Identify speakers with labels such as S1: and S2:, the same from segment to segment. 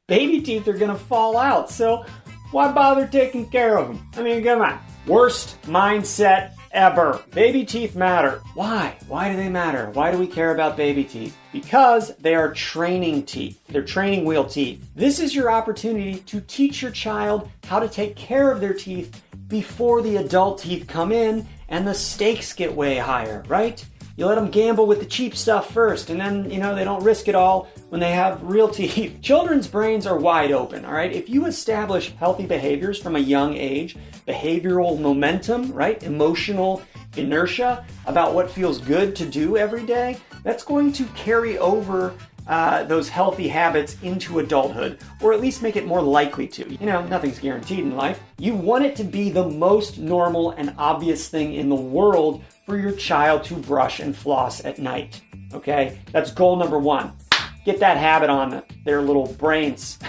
S1: baby teeth are gonna fall out, so why bother taking care of them? I mean, come on. Worst mindset ever. Baby teeth matter. Why? Why do they matter? Why do we care about baby teeth? Because they are training teeth. They're training wheel teeth. This is your opportunity to teach your child how to take care of their teeth before the adult teeth come in and the stakes get way higher, right? You let them gamble with the cheap stuff first, and then, they don't risk it all when they have real teeth. Children's brains are wide open, all right? If you establish healthy behaviors from a young age, behavioral momentum, right? Emotional inertia about what feels good to do every day, that's going to carry over those healthy habits into adulthood, or at least make it more likely to. Nothing's guaranteed in life. You want it to be the most normal and obvious thing in the world for your child to brush and floss at night, okay? That's goal number one. Get that habit on their little brains.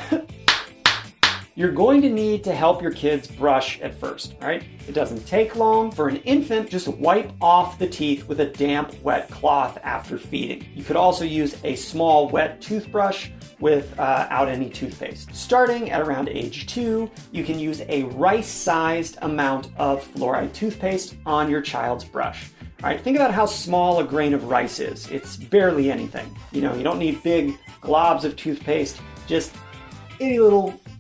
S1: You're going to need to help your kids brush at first, all right? It doesn't take long. For an infant, just wipe off the teeth with a damp, wet cloth after feeding. You could also use a small, wet toothbrush without any toothpaste. Starting at around age 2, you can use a rice-sized amount of fluoride toothpaste on your child's brush. All right, think about how small a grain of rice is. It's barely anything. You don't need big globs of toothpaste, just itty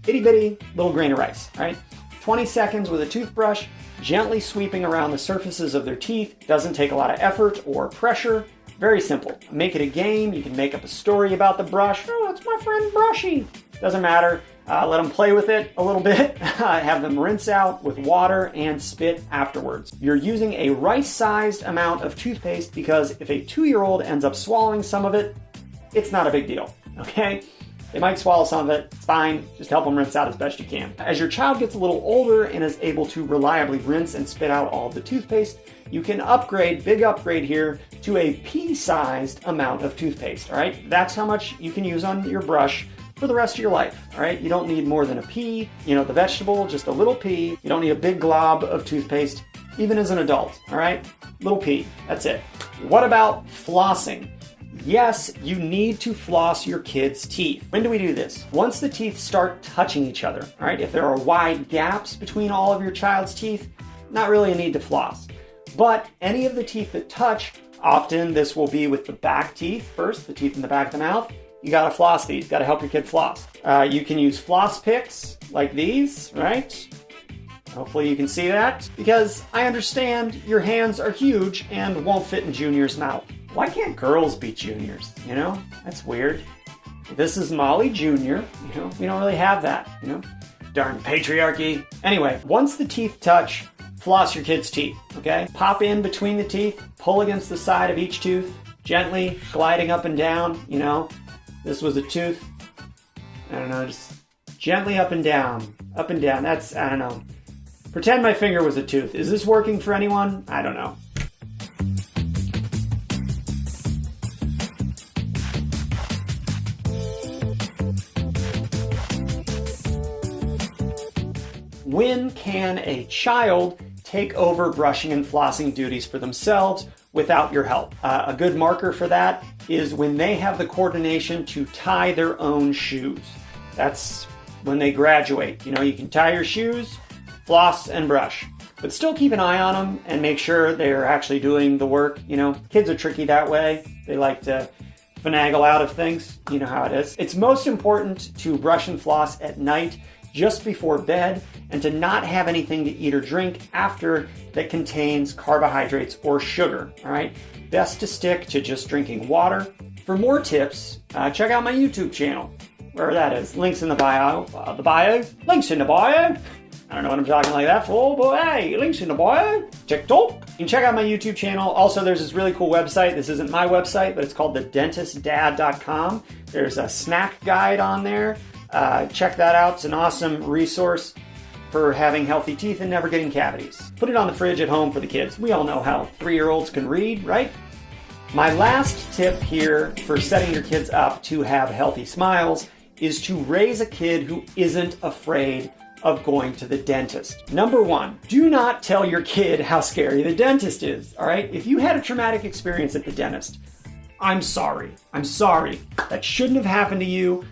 S1: bitty little grain of rice, all right? 20 seconds with a toothbrush, gently sweeping around the surfaces of their teeth. Doesn't take a lot of effort or pressure. Very simple. Make it a game. You can make up a story about the brush. Oh, it's my friend Brushy. Doesn't matter. Let them play with it a little bit. Have them rinse out with water and spit afterwards. You're using a rice-sized amount of toothpaste because if a 2-year-old ends up swallowing some of it, it's not a big deal, okay? They might swallow some of it, it's fine, just help them rinse out as best you can. As your child gets a little older and is able to reliably rinse and spit out all of the toothpaste, you can upgrade, big upgrade here, to a pea-sized amount of toothpaste, all right? That's how much you can use on your brush for the rest of your life, all right? You don't need more than a pea, the vegetable, just a little pea. You don't need a big glob of toothpaste, even as an adult, all right? Little pea, that's it. What about flossing? Yes, you need to floss your kids' teeth. When do we do this? Once the teeth start touching each other, all right? If there are wide gaps between all of your child's teeth, not really a need to floss. But any of the teeth that touch, often this will be with the back teeth first, the teeth in the back of the mouth. You gotta floss these, gotta help your kid floss. You can use floss picks like these, right? Hopefully you can see that, because I understand your hands are huge and won't fit in Junior's mouth. Why can't girls be juniors? That's weird. This is Molly Jr. We don't really have that, Darn patriarchy. Anyway, once the teeth touch, floss your kid's teeth, okay? Pop in between the teeth, pull against the side of each tooth, gently gliding up and down, This was a tooth. I don't know, just gently up and down. Up and down, that's, I don't know. Pretend my finger was a tooth. Is this working for anyone? I don't know. When can a child take over brushing and flossing duties for themselves without your help? A good marker for that is when they have the coordination to tie their own shoes. That's when they graduate. You can tie your shoes, floss, and brush. But still keep an eye on them and make sure they're actually doing the work. Kids are tricky that way. They like to finagle out of things. You know how it is. It's most important to brush and floss at night, just before bed, and to not have anything to eat or drink after that contains carbohydrates or sugar, all right? Best to stick to just drinking water. For more tips, check out my YouTube channel, where that is. Links in the bio. Links in the bio. I don't know what I'm talking like that for, but hey, links in the bio. TikTok. You can check out my YouTube channel. Also, there's this really cool website. This isn't my website, but it's called thedentistdad.com. There's a snack guide on there. Check that out. It's an awesome resource for having healthy teeth and never getting cavities. Put it on the fridge at home for the kids. We all know how 3-year-olds can read, right? My last tip here for setting your kids up to have healthy smiles is to raise a kid who isn't afraid of going to the dentist. Number 1, do not tell your kid how scary the dentist is, all right? If you had a traumatic experience at the dentist, I'm sorry. That shouldn't have happened to you.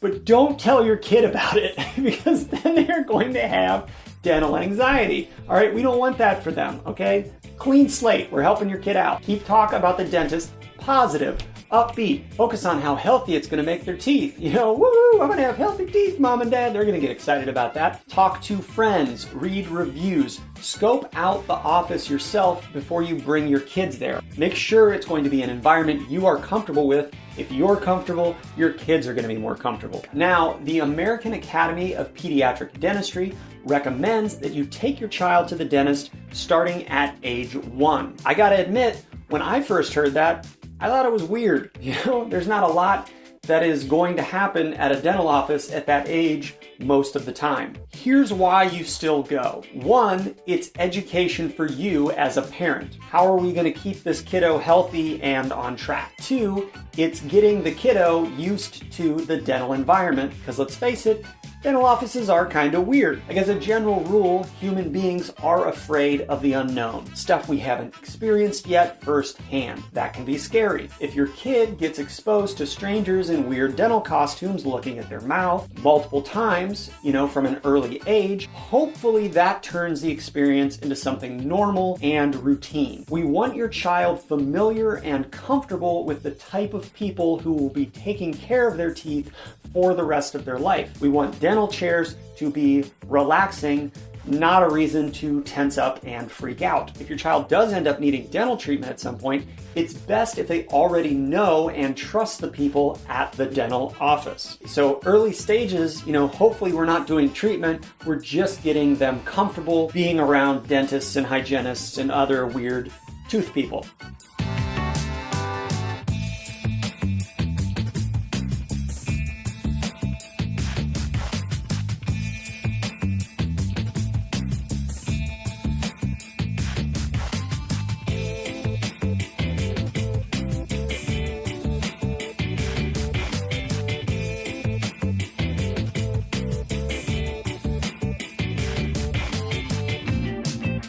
S1: But don't tell your kid about it because then they're going to have dental anxiety. All right, we don't want that for them, okay? Clean slate, we're helping your kid out. Keep talk about the dentist positive, upbeat. Focus on how healthy it's gonna make their teeth. You know, woo, I'm gonna have healthy teeth, mom and dad. They're gonna get excited about that. Talk to friends, read reviews, scope out the office yourself before you bring your kids there. Make sure it's going to be an environment you are comfortable with. If you're comfortable, your kids are gonna be more comfortable. Now, the American Academy of Pediatric Dentistry recommends that you take your child to the dentist starting at age 1. I gotta admit, when I first heard that, I thought it was weird. You know, there's not a lot that is going to happen at a dental office at that age most of the time. Here's why you still go. 1, it's education for you as a parent. How are we going to keep this kiddo healthy and on track? 2, it's getting the kiddo used to the dental environment, because let's face it, dental offices are kind of weird. Like, as a general rule, human beings are afraid of the unknown, stuff we haven't experienced yet firsthand. That can be scary. If your kid gets exposed to strangers in weird dental costumes looking at their mouth multiple times, you know, from an early age, hopefully that turns the experience into something normal and routine. We want your child familiar and comfortable with the type of people who will be taking care of their teeth for the rest of their life. We want dental chairs to be relaxing, not a reason to tense up and freak out. If your child does end up needing dental treatment at some point, it's best if they already know and trust the people at the dental office. So early stages, you know, hopefully we're not doing treatment, we're just getting them comfortable being around dentists and hygienists and other weird tooth people.